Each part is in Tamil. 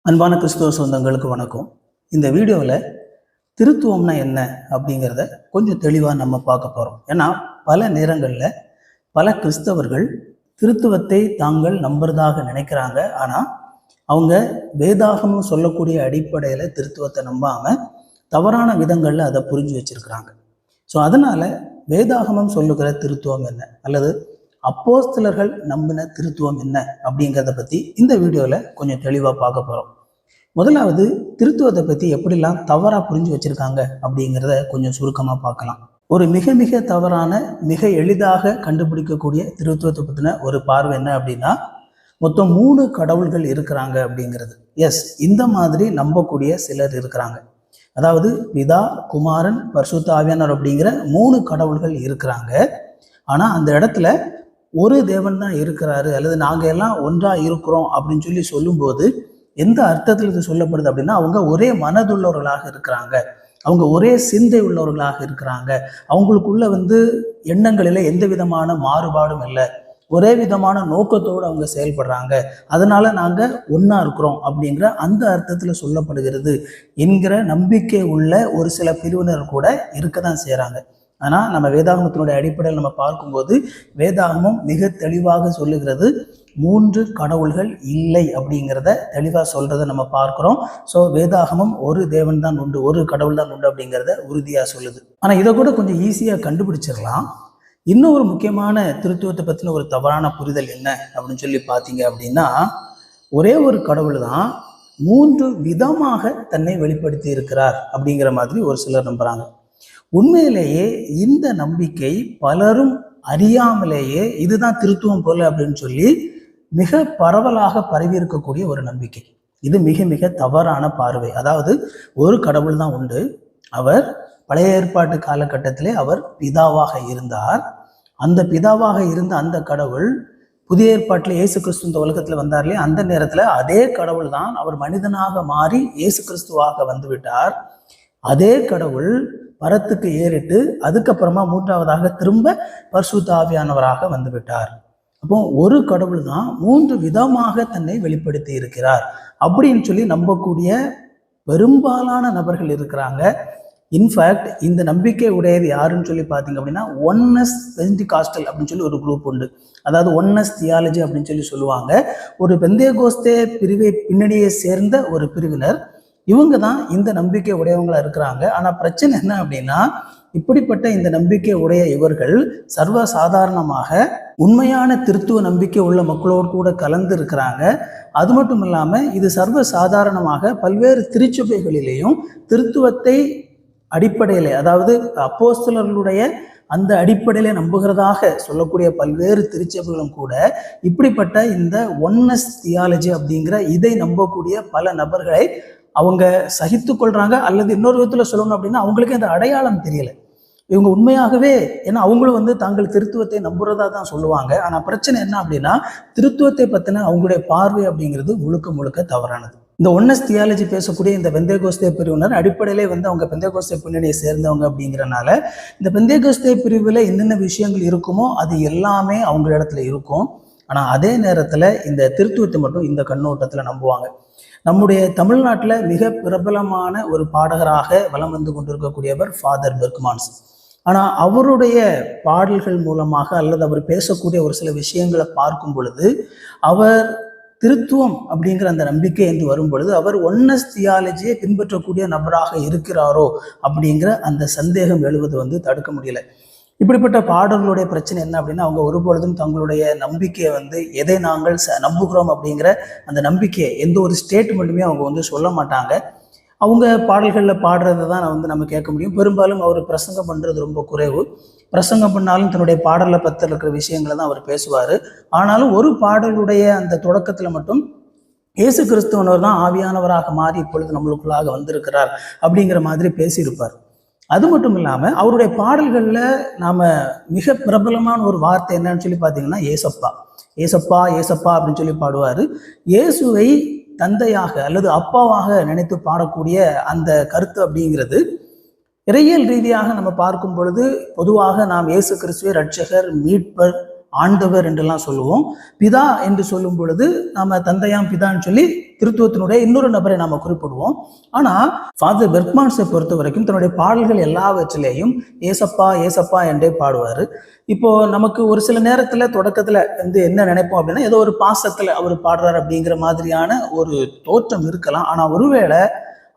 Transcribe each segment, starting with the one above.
அன்பான கிறிஸ்துவ சொந்தங்களுக்கு வணக்கம். இந்த வீடியோவில் திருத்துவம்னா என்ன அப்படிங்கிறத கொஞ்சம் தெளிவாக நம்ம பார்க்க போகிறோம். ஏன்னா பல நேரங்களில் பல கிறிஸ்தவர்கள் திருத்துவத்தை தாங்கள் நம்புறதாக நினைக்கிறாங்க. ஆனால் அவங்க வேதாகமம் சொல்லக்கூடிய அடிப்படையில் திருத்துவத்தை நம்பாமல் தவறான விதங்களில் அதை புரிஞ்சு வச்சிருக்கிறாங்க. ஸோ அதனால் வேதாகமம் சொல்லுகிற திருத்துவம் என்ன, அல்லது அப்போஸ்தலர்கள் நம்பின திருத்துவம் என்ன அப்படிங்கிறத பற்றி இந்த வீடியோவில் கொஞ்சம் தெளிவாக பார்க்க போகிறோம். முதலாவது, திருத்துவத்தை பற்றி எப்படிலாம் தவறாக புரிஞ்சு வச்சுருக்காங்க அப்படிங்கிறத கொஞ்சம் சுருக்கமாக பார்க்கலாம். ஒரு மிக மிக தவறான, மிக எளிதாக கண்டுபிடிக்கக்கூடிய திருத்துவத்தை பற்றின ஒரு பார்வை என்ன அப்படின்னா, மொத்தம் 3 கடவுள்கள் இருக்கிறாங்க அப்படிங்கிறது. எஸ், இந்த மாதிரி நம்பக்கூடிய சிலர் இருக்கிறாங்க. அதாவது பிதா, குமாரன், பரிசுத்த ஆவியானவர் அப்படிங்கிற 3 கடவுள்கள் இருக்கிறாங்க. ஆனால் அந்த இடத்துல ஒரு தேவன் தான் இருக்கிறாரு, அல்லது நாங்கள் எல்லாம் ஒன்றாக இருக்கிறோம் அப்படின்னு சொல்லும்போது எந்த அர்த்தத்தில் இது சொல்லப்படுது அப்படின்னா, அவங்க ஒரே மனதுள்ளவர்களாக இருக்கிறாங்க, அவங்க ஒரே சிந்தை உள்ளவர்களாக இருக்கிறாங்க, அவங்களுக்குள்ள எண்ணங்களில் எந்த விதமான மாறுபாடும் இல்லை, ஒரே விதமான நோக்கத்தோடு அவங்க செயல்படுறாங்க, அதனால நாங்கள் ஒன்றா இருக்கிறோம் அப்படிங்கிற அந்த அர்த்தத்தில் சொல்லப்படுகிறது என்கிற நம்பிக்கை உள்ள ஒரு சில பிரிவினர் கூட இருக்க தான் செய்கிறாங்க. ஆனால் நம்ம வேதாகமத்தினுடைய அடிப்படையில் நம்ம பார்க்கும்போது வேதாகமம் மிக தெளிவாக சொல்லுகிறது, 3 கடவுள்கள் இல்லை அப்படிங்கிறத தெளிவாக சொல்கிறத நம்ம பார்க்குறோம். ஸோ வேதாகமம் ஒரு தேவன் தான் உண்டு, ஒரு கடவுள் தான் உண்டு அப்படிங்கிறத உறுதியாக சொல்லுது. ஆனால் இதை கூட கொஞ்சம் ஈஸியாக கண்டுபிடிச்சிடலாம். இன்னும் ஒரு முக்கியமான திருத்துவத்தை பற்றின ஒரு தவறான புரிதல் என்ன அப்படின்னு பார்த்தீங்க அப்படின்னா, ஒரே ஒரு கடவுள் தான் 3 விதமாக தன்னை வெளிப்படுத்தி இருக்கிறார் அப்படிங்கிற மாதிரி ஒரு சிலர் நம்புகிறாங்க. உண்மையிலேயே இந்த நம்பிக்கை பலரும் அறியாமலேயே இதுதான் திருத்துவம் போல அப்படின்னு மிக பரவலாக பரவி இருக்கக்கூடிய ஒரு நம்பிக்கை. இது மிக மிக தவறான பார்வை. அதாவது ஒரு கடவுள் தான் உண்டு, அவர் பழைய ஏற்பாட்டு காலகட்டத்திலே அவர் பிதாவாக இருந்தார். அந்த பிதாவாக இருந்த அந்த கடவுள் புதிய ஏற்பாட்டில் இயேசு கிறிஸ்து இந்த உலகத்தில் வந்தார்லே, அந்த நேரத்தில் அதே கடவுள் தான் அவர் மனிதனாக மாறி இயேசு கிறிஸ்துவாக வந்துவிட்டார். அதே கடவுள் பரத்துக்கு ஏறிட்டு அதுக்கப்புறமா 3ஆவதாக திரும்ப பரிசுத்த ஆவியானவராக வந்துவிட்டார். அப்போ ஒரு கடவுள் தான் 3 விதமாக தன்னை வெளிப்படுத்தி இருக்கிறார் அப்படின்னு நம்பக்கூடிய பெரும்பாலான நபர்கள் இருக்கிறாங்க. இன்ஃபேக்ட் இந்த நம்பிக்கை உடையது யாருன்னு பார்த்தீங்க அப்படின்னா, ஒன்னஸ் பெந்தெகாஸ்டல் அப்படின்னு ஒரு குரூப் உண்டு. அதாவது ஒன்னஸ் தியாலஜி அப்படின்னு சொல்லுவாங்க. ஒரு பெந்தேகோஸ்தே பிரிவை பின்னணியை சேர்ந்த ஒரு பிரிவினர். இவங்க தான் இந்த நம்பிக்கை உடையவங்களா இருக்கிறாங்க. ஆனால் பிரச்சனை என்ன அப்படின்னா, இப்படிப்பட்ட இந்த நம்பிக்கை உடைய இவர்கள் சர்வசாதாரணமாக உண்மையான திருத்துவ நம்பிக்கை உள்ள மக்களோடு கூட கலந்து இருக்கிறாங்க. அது மட்டும் இல்லாமல் இது சர்வசாதாரணமாக பல்வேறு திருச்சபைகளிலேயும் திருத்துவத்தை அடிப்படையில், அதாவது அப்போஸ்தலர்களுடைய அந்த அடிப்படையில நம்புகிறதாக சொல்லக்கூடிய பல்வேறு திருச்சபைகளும் கூட இப்படிப்பட்ட இந்த ஒன்னஸ் தியாலஜி அப்படிங்கிற இதை நம்பக்கூடிய பல நபர்களை அவங்க சகித்து கொள்றாங்க. அல்லது இன்னொரு விதத்தில் சொல்லணும் அப்படின்னா, அவங்களுக்கு அந்த அடையாளம் தெரியல. இவங்க உண்மையாகவே, ஏன்னா அவங்களும் தாங்கள் திருத்துவத்தை நம்புறதா தான் சொல்லுவாங்க. ஆனால் பிரச்சனை என்ன அப்படின்னா, திருத்துவத்தை பற்றின அவங்களுடைய பார்வை அப்படிங்கிறது முழுக்க முழுக்க தவறானது. இந்த ஒன்னஸ் தியாலஜி பேசக்கூடிய இந்த பெந்தேகோஸ்தே பிரிவினர் அடிப்படையிலே அவங்க பெந்தேகோஸ்தே பின்னணியை சேர்ந்தவங்க அப்படிங்கிறனால, இந்த பெந்தேகோஸ்தே பிரிவில் என்னென்ன விஷயங்கள் இருக்குமோ அது எல்லாமே அவங்க இடத்துல இருக்கும். ஆனால் அதே நேரத்தில் இந்த திருத்துவத்தை மட்டும் இந்த கண்ணோட்டத்தில் நம்புவாங்க. நம்முடைய தமிழ்நாட்டில் மிக பிரபலமான ஒரு பாடகராக வலம் வந்து கொண்டிருக்கக்கூடியவர் ஃபாதர் பெர்க்மான்ஸ். ஆனால் அவருடைய பாடல்கள் மூலமாக அல்லது அவர் பேசக்கூடிய ஒரு சில விஷயங்களை பார்க்கும் பொழுது, அவர் திருத்துவம் அப்படிங்கிற அந்த நம்பிக்கை என்று வரும் பொழுது அவர் ஒன்னஸ் தியாலஜியை பின்பற்றக்கூடிய நபராக இருக்கிறாரோ அப்படிங்கிற அந்த சந்தேகம் எழுவது தடுக்க முடியல. இப்படிப்பட்ட பாடல்களுடைய பிரச்சனை என்ன அப்படின்னா, அவங்க ஒருபொழுதும் தங்களுடைய நம்பிக்கையை எதை நாங்கள் நம்புகிறோம் அப்படிங்கிற அந்த நம்பிக்கையை எந்த ஒரு ஸ்டேட்மெண்ட்டுமே அவங்க சொல்ல மாட்டாங்க. அவங்க பாடல்களில் பாடுறதை தான் நம்ம கேட்க முடியும். பெரும்பாலும் அவர் பிரசங்கம் பண்ணுறது ரொம்ப குறைவு. பிரசங்கம் பண்ணாலும் தன்னுடைய பாடலை பற்றி இருக்கிற விஷயங்களை தான் அவர் பேசுவார். ஆனாலும் ஒரு பாடலுடைய அந்த தொடக்கத்தில் மட்டும் இயேசு கிறிஸ்துவனர் தான் ஆவியானவராக மாறி இப்பொழுது நம்மளுக்குள்ளாக வந்திருக்கிறார் அப்படிங்கிற மாதிரி பேசியிருப்பார். அது மட்டும் இல்லாமல் அவருடைய பாடல்களில் நாம் மிக பிரபலமான ஒரு வார்த்தை என்னன்னு பார்த்தீங்கன்னா, ஏசப்பா ஏசப்பா ஏசப்பா அப்படின்னு பாடுவார். இயேசுவை தந்தையாக அல்லது அப்பாவாக நினைத்து பாடக்கூடிய அந்த கருத்து அப்படிங்கிறது இறையியல் ரீதியாக நம்ம பார்க்கும் பொழுது பொதுவாக நாம் இயேசு கிறிஸ்துவை இரட்சகர், மீட்பர், ஆண்டவர் என்றெல்லாம் சொல்லுவோம். பிதா என்று சொல்லும் பொழுது நாம தந்தையாம் பிதான்னு சொல்லி திருத்துவத்தினுடைய இன்னொரு நபரை நாம குறிப்பிடுவோம். ஆனா ஃபாதர் பெர்க்மான்ஸை பொறுத்த வரைக்கும் தன்னுடைய பாடல்கள் எல்லாவற்றிலேயும் ஏசப்பா ஏசப்பா என்றே பாடுவாரு. இப்போ நமக்கு ஒரு சில நேரத்துல தொடக்கத்துல என்ன நினைப்போம் அப்படின்னா, ஏதோ ஒரு பாசத்துல அவர் பாடுறாரு அப்படிங்கிற மாதிரியான ஒரு தோற்றம் இருக்கலாம். ஆனா ஒருவேளை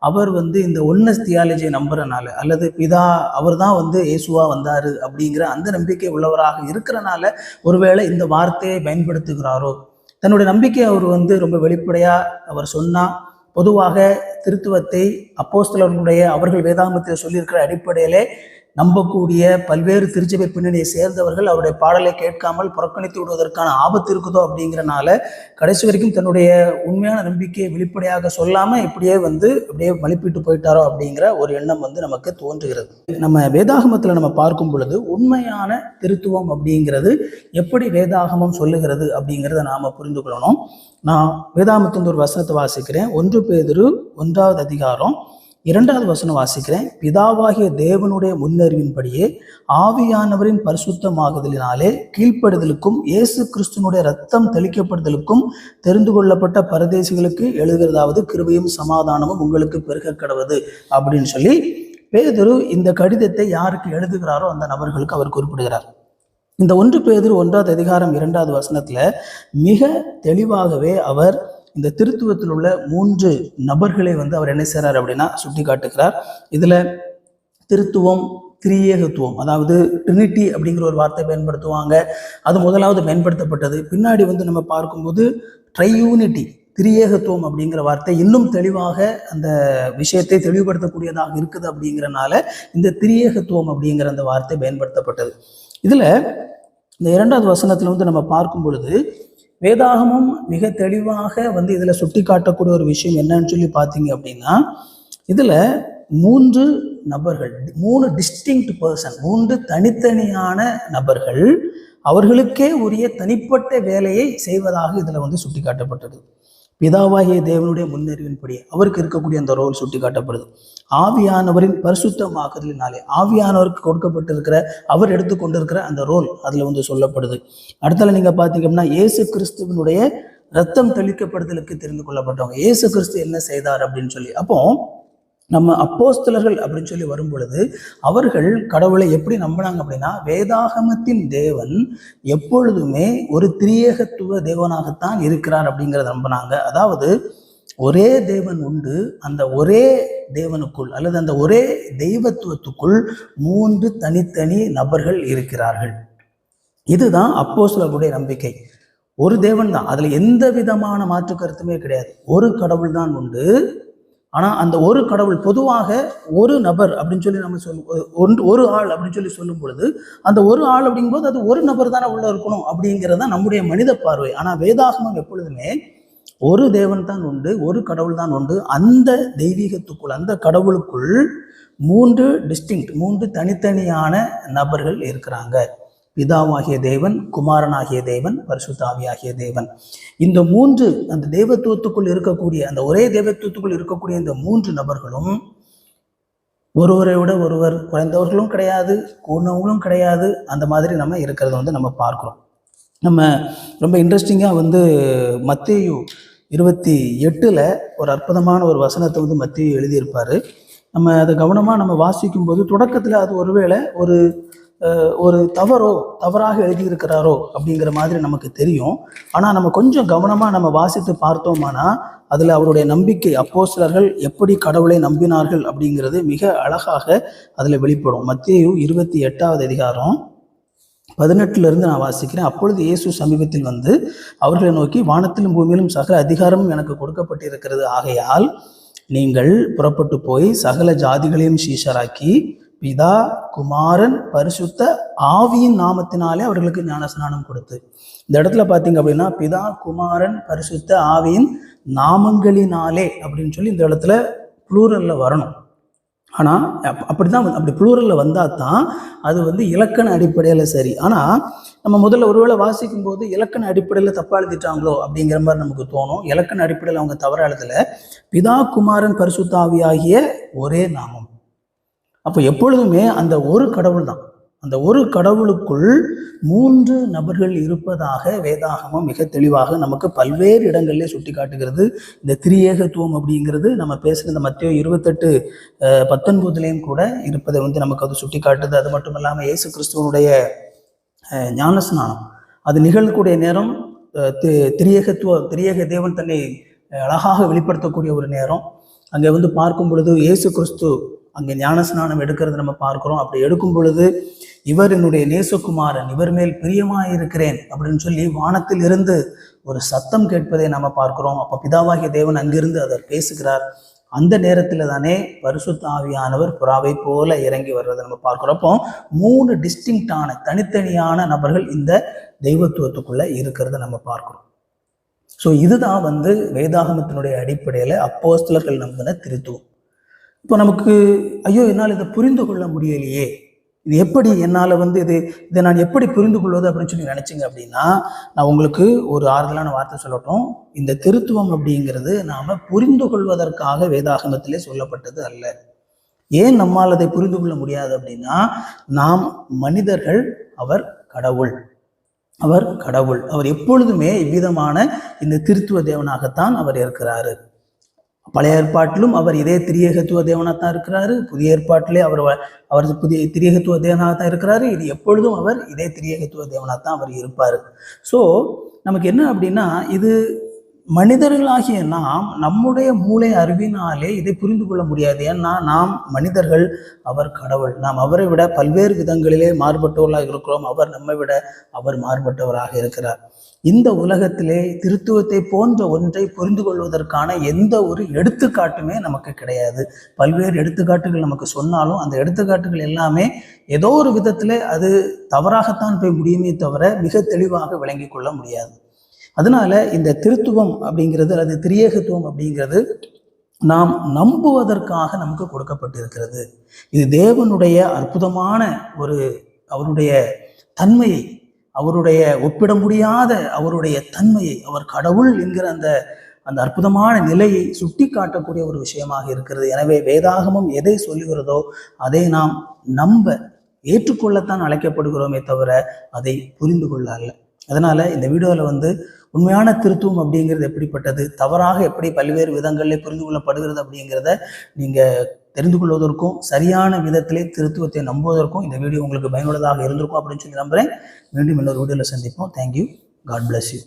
அவர் இந்த ஒன்னஸ் தியாலஜியை நம்புறனால, அல்லது பிதா அவர் தான் இயேசுவா வந்தாரு அப்படிங்கிற அந்த நம்பிக்கை உள்ளவராக இருக்கிறனால ஒருவேளை இந்த வார்த்தையை பயன்படுத்துகிறாரோ, தன்னுடைய நம்பிக்கை அவர் ரொம்ப வெளிப்படையா அவர் சொன்னா, பொதுவாக திருத்துவத்தை அப்போஸ்தலர்களுடைய அவர்கள் வேதாகமத்தில் சொல்லியிருக்கிற அடிப்படையிலே நம்பக்கூடிய பல்வேறு திருச்சபை பின்னணியை சேர்ந்தவர்கள் அவருடைய பாடலை கேட்காமல் புறக்கணித்து விடுவதற்கான ஆபத்து இருக்குதோ அப்படிங்கிறனால கடைசி வரைக்கும் தன்னுடைய உண்மையான நம்பிக்கையை வெளிப்படையாக சொல்லாம இப்படியே அப்படியே மலிப்பிட்டு போயிட்டாரோ அப்படிங்கிற ஒரு எண்ணம் நமக்கு தோன்றுகிறது. நம்ம வேதாகமத்துல நம்ம பார்க்கும் பொழுது உண்மையான திருத்துவம் அப்படிங்கிறது எப்படி வேதாகமம் சொல்லுகிறது அப்படிங்கிறத நாம புரிந்து கொள்ளணும். நான் வேதாகமத்தின் ஒரு வசனத்தை வாசிக்கிறேன். 1 பேதுரு 1வது அதிகாரம் 2வது வசனம் வாசிக்கிறேன். பிதாவாகிய தேவனுடைய முன்னறிவின்படியே ஆவியானவரின் பரிசுத்தமாகுதலினாலே கீழ்ப்படுதலுக்கும் இயேசு கிறிஸ்துனுடைய ரத்தம் தெளிக்கப்படுதலுக்கும் தெரிந்து கொள்ளப்பட்ட பரதேசிகளுக்கு எழுதுகிறதாவது கிருபையும் சமாதானமும் உங்களுக்கு பெருக கடவது அப்படின்னு சொல்லி பேதுரு இந்த கடிதத்தை யாருக்கு எழுதுகிறாரோ அந்த நபர்களுக்கு அவர் குறிப்பிடுகிறார். இந்த 1 பேதுரு 1வது அதிகாரம் 2வது வசனத்துல மிக தெளிவாகவே அவர் இந்த திருத்துவத்தில் உள்ள 3 நபர்களை அவர் என்ன செய்றார் அப்படின்னா சுட்டி காட்டுகிறார். இதுல திருத்துவம், திரியேகத்துவம், அதாவது ட்ரினிட்டி அப்படிங்கிற ஒரு வார்த்தை பயன்படுத்துவாங்க. அது முதலாவது பயன்படுத்தப்பட்டது. பின்னாடி நம்ம பார்க்கும்போது ட்ரையூனிட்டி, திரியேகத்துவம் அப்படிங்கிற வார்த்தை இன்னும் தெளிவாக அந்த விஷயத்தை தெளிவுபடுத்தக்கூடியதாக இருக்குது. அப்படிங்கிறனால இந்த திரியேகத்துவம் அப்படிங்கிற அந்த வார்த்தை பயன்படுத்தப்பட்டது. இதுல இந்த 2வது வசனத்துல நம்ம பார்க்கும் பொழுது வேதாகமும் மிக தெளிவாக இதுல சுட்டி காட்டக்கூடிய ஒரு விஷயம் என்னன்னு சொல்லி பார்த்தீங்க அப்படின்னா, இதுல 3 நபர்கள், 3 டிஸ்டிங்க்ட் பர்சன், 3 தனித்தனியான நபர்கள் அவர்களுக்கே உரிய தனிப்பட்ட வேலையை செய்வதாக இதுல சுட்டி காட்டப்பட்டது. பிதாவாகிய தேவனுடைய முன்னறிவின்படி அவருக்கு இருக்கக்கூடிய அந்த ரோல் சுட்டி காட்டப்படுது. ஆவியானவரின் பரிசுத்தமாக்குதலினாலே ஆவியானவருக்கு கொடுக்கப்பட்டிருக்கிற அவர் எடுத்துக்கொண்டிருக்கிற அந்த ரோல் அதுல சொல்லப்படுது. அடுத்தால நீங்க பாத்தீங்கன்னா இயேசு கிறிஸ்துவனுடைய ரத்தம் தெளிக்கப்படுதலுக்கு தெரிந்து கொள்ளப்பட்டவங்க, இயேசு கிறிஸ்து என்ன செய்தார் அப்படின்னு சொல்லி. அப்போ நம்ம அப்போஸ்தலர்கள் அப்படின்னு சொல்லி வரும் பொழுது அவர்கள் கடவுளை எப்படி நம்பினாங்க அப்படின்னா, வேதாகமத்தின் தேவன் எப்பொழுதுமே ஒரு திரியேகத்துவ தேவனாகத்தான் இருக்கிறார் அப்படிங்கிறத நம்பினாங்க. அதாவது ஒரே தேவன் உண்டு, அந்த ஒரே தேவனுக்குள் அல்லது அந்த ஒரே தெய்வத்துவத்துக்குள் 3 தனித்தனி நபர்கள் இருக்கிறார்கள். இதுதான் அப்போஸ்தலர்களுடைய நம்பிக்கை. ஒரு தேவன் தான், அதுல எந்த விதமான மாற்று கருத்துமே கிடையாது. ஒரு கடவுள் தான் உண்டு. ஆனா அந்த ஒரு கடவுள் பொதுவாக ஒரு நபர் அப்படின்னு சொல்லி நம்ம சொல்லும், ஒரு ஆள் அப்படின்னு சொல்லி சொல்லும் பொழுது அந்த ஒரு ஆள் அப்படிங்கும்போது அது ஒரு நபர் தானே உள்ள இருக்கணும் அப்படிங்கிறது தான் நம்முடைய மனித பார்வை. ஆனா வேதாகமம் எப்பொழுதுமே ஒரு தேவன் தான் உண்டு, ஒரு கடவுள் தான் உண்டு. அந்த தெய்வீகத்துக்குள், அந்த கடவுளுக்குள் 3 டிஸ்டிங்க்ட், 3 தனித்தனியான நபர்கள் இருக்கிறாங்க. பிதாவாகிய தேவன், குமாரனாகிய தேவன், பரிசுத்த ஆவியாகிய தேவன். இந்த 3 அந்த தெய்வத்துவத்துக்குள் இருக்கக்கூடிய, அந்த ஒரே தெய்வத்துவத்துக்குள் இருக்கக்கூடிய இந்த 3 நபர்களும் ஒருவரை விட ஒருவர் குறைந்தவர்களும் கிடையாது, கூர்ந்தவங்களும் கிடையாது. அந்த மாதிரி நம்ம இருக்கிறத நம்ம பார்க்கிறோம். நம்ம ரொம்ப இன்ட்ரெஸ்டிங்காக மத்தேயு 28ல் ஒரு அற்புதமான ஒரு வசனத்தை மத்தேயு எழுதியிருப்பார். நம்ம அதை கவனமாக நம்ம வாசிக்கும் போது தொடக்கத்தில் அது ஒருவேளை ஒரு தவறாக எழுதியிருக்கிறாரோ அப்படிங்கிற மாதிரி நமக்கு தெரியும். ஆனால் நம்ம கொஞ்சம் கவனமாக நம்ம வாசித்து பார்த்தோமானா அதில் அவருடைய நம்பிக்கை, அப்போஸ்தலர்கள் எப்படி கடவுளை நம்பினார்கள் அப்படிங்கிறது மிக அழகாக அதில் வெளிப்படும். மத்தேயு 28வது அதிகாரம் 18 நான் வாசிக்கிறேன். அப்பொழுது இயேசு சமீபத்தில் அவர்களை நோக்கி, வானத்திலும் பூமியிலும் சகல அதிகாரமும் எனக்கு கொடுக்கப்பட்டிருக்கிறது. ஆகையால் நீங்கள் புறப்பட்டு போய் சகல ஜாதிகளையும் சீஷராக்கி பிதா, குமாரன், பரிசுத்த ஆவியின் நாமத்தினாலே அவர்களுக்கு ஞானஸ்நானம் கொடுத்து. இந்த இடத்துல பார்த்தீங்க அப்படின்னா பிதா, குமாரன், பரிசுத்த ஆவியின் நாமங்களினாலே அப்படின்னு சொல்லி இந்த இடத்துல ப்ளூரல்ல வரணும். ஆனால் அப்படிதான், அப்படி ப்ளூரல்ல வந்தால் தான் அது இலக்கண அடிப்படையில் சரி. ஆனால் நம்ம முதல்ல ஒருவேளை வாசிக்கும் போது இலக்கண அடிப்படையில் தப்பா எழுதிட்டாங்களோ அப்படிங்கிற மாதிரி நமக்கு தோணும். இலக்கண அடிப்படையில் அவங்க தவற எழுதல. பிதா, குமாரன், பரிசுத்த ஆவி ஆகிய ஒரே நாமம். அப்போ எப்பொழுதுமே அந்த ஒரு கடவுள் தான், அந்த ஒரு கடவுளுக்குள் 3 நபர்கள் இருப்பதாக வேதாகமம் மிக தெளிவாக நமக்கு பல்வேறு இடங்களிலே சுட்டி காட்டுகிறது. இந்த திரியேகத்துவம் அப்படிங்கிறது நம்ம பேசுகிற இந்த மத்தேயு 28:19 கூட இருப்பதை நமக்கு அது சுட்டி காட்டுது. அது மட்டும் இல்லாமல் இயேசு கிறிஸ்துவனுடைய ஞானஸ்நானம் அது நிகழக்கூடிய நேரம் திரியேக தேவன் தன்னை அழகாக வெளிப்படுத்தக்கூடிய ஒரு நேரம். அங்கே பார்க்கும் பொழுது இயேசு கிறிஸ்து அங்கே ஞானஸ்நானம் எடுக்கிறது நம்ம பார்க்கிறோம். அப்படி எடுக்கும் பொழுது இவர் என்னுடைய நேசகுமாரன், இவர் மேல் பிரியமாயிருக்கிறேன் அப்படின்னு சொல்லி வானத்தில் இருந்து ஒரு சத்தம் கேட்பதை நம்ம பார்க்கிறோம். அப்போ பிதாவாகிய தேவன் அங்கிருந்து அவர் பேசுகிறார். அந்த நேரத்தில் தானே பரிசுத்த ஆவியானவர் புறாவை போல இறங்கி வர்றதை நம்ம பார்க்கிறோம். அப்போ 3 டிஸ்டிங்டான தனித்தனியான நபர்கள் இந்த தெய்வத்துவத்துக்குள்ள இருக்கிறத நம்ம பார்க்கிறோம். ஸோ இதுதான் வேதாகமத்தினுடைய அடிப்படையில் அப்போஸ்தலர்கள் நம்பின திருத்துவம். இப்போ நமக்கு ஐயோ என்னால் இதை புரிந்து கொள்ள முடியலையே, இது எப்படி என்னால் இதை நான் எப்படி புரிந்து கொள்வது அப்படின்னு சொல்லி நினைச்சிங்க அப்படின்னா, நான் உங்களுக்கு ஒரு ஆறுதலான வார்த்தை சொல்லட்டும். இந்த திருத்துவம் அப்படிங்கிறது நாம் புரிந்து கொள்வதற்காக வேதாகமத்திலே சொல்லப்பட்டது அல்ல. ஏன் நம்மால் அதை புரிந்து கொள்ள முடியாது அப்படின்னா, நாம் மனிதர்கள், அவர் கடவுள். அவர் எப்பொழுதுமே இவ்விதமான இந்த திருத்துவ தேவனாகத்தான் அவர் இருக்கிறாரு. பழைய ஏற்பாட்டிலும் அவர் இதே திரியேகத்துவ தேவனாகத்தான் இருக்கிறாரு. புதிய ஏற்பாட்டிலே அவர் புதிய திரியேகத்துவ தேவனாகத்தான் இருக்கிறாரு. இது எப்பொழுதும் அவர் இதே திரியேகத்துவ தேவனாகத்தான் அவர் இருப்பார். ஸோ நமக்கு என்ன அப்படின்னா, இது மனிதர்களாகிய நாம் நம்முடைய மூளை அறிவினாலே இதை புரிந்து கொள்ள முடியாது. ஏன்னா நாம் மனிதர்கள், அவர் கடவுள். நாம் அவரை விட பல்வேறு விதங்களிலே மாறுபட்டவர்களாக இருக்கிறோம். அவர் நம்மை விட மாறுபட்டவராக இருக்கிறார். இந்த உலகத்திலே திருத்துவத்தை போன்ற ஒன்றை புரிந்து கொள்வதற்கான எந்த ஒரு எடுத்துக்காட்டுமே நமக்கு கிடையாது. பல்வேறு எடுத்துக்காட்டுகள் நமக்கு சொன்னாலும் அந்த எடுத்துக்காட்டுகள் எல்லாமே ஏதோ ஒரு விதத்தில் அது தவறாகத்தான் போய் முடியுமே தவிர மிக தெளிவாக விளங்கி கொள்ள முடியாது. அதனால இந்த திருத்துவம் அப்படிங்கிறது அல்லது திரியேகத்துவம் அப்படிங்கிறது நாம் நம்புவதற்காக நமக்கு கொடுக்கப்பட்டிருக்கிறது. இது தேவனுடைய அற்புதமான அவருடைய தன்மையை, அவருடைய ஒப்பிட முடியாத அவருடைய தன்மையை, அவர் கடவுள் என்கிற அந்த அற்புதமான நிலையை சுட்டி காட்டக்கூடிய ஒரு விஷயமாக இருக்கிறது. எனவே வேதாகமம் எதை சொல்லுகிறதோ அதை நாம் ஏற்றுக்கொள்ளத்தான் அழைக்கப்படுகிறோமே தவிர அதை புரிந்து கொள்ள அல்ல. அதனால இந்த வீடியோவில் உண்மையான திருத்துவம் அப்படிங்கிறது எப்படிப்பட்டது, தவறாக எப்படி பல்வேறு விதங்களில் புரிந்து கொள்ளப்படுகிறது அப்படிங்கிறத நீங்கள் தெரிந்து கொள்வதற்கும் சரியான விதத்திலே திருத்துவத்தை நம்புவதற்கும் இந்த வீடியோ உங்களுக்கு பயனுள்ளதாக இருந்திருக்கும் அப்படின்னு சொல்லி நம்புகிறேன். மீண்டும் இன்னொரு வீடியோவில் சந்திப்போம். தேங்க்யூ. God bless you.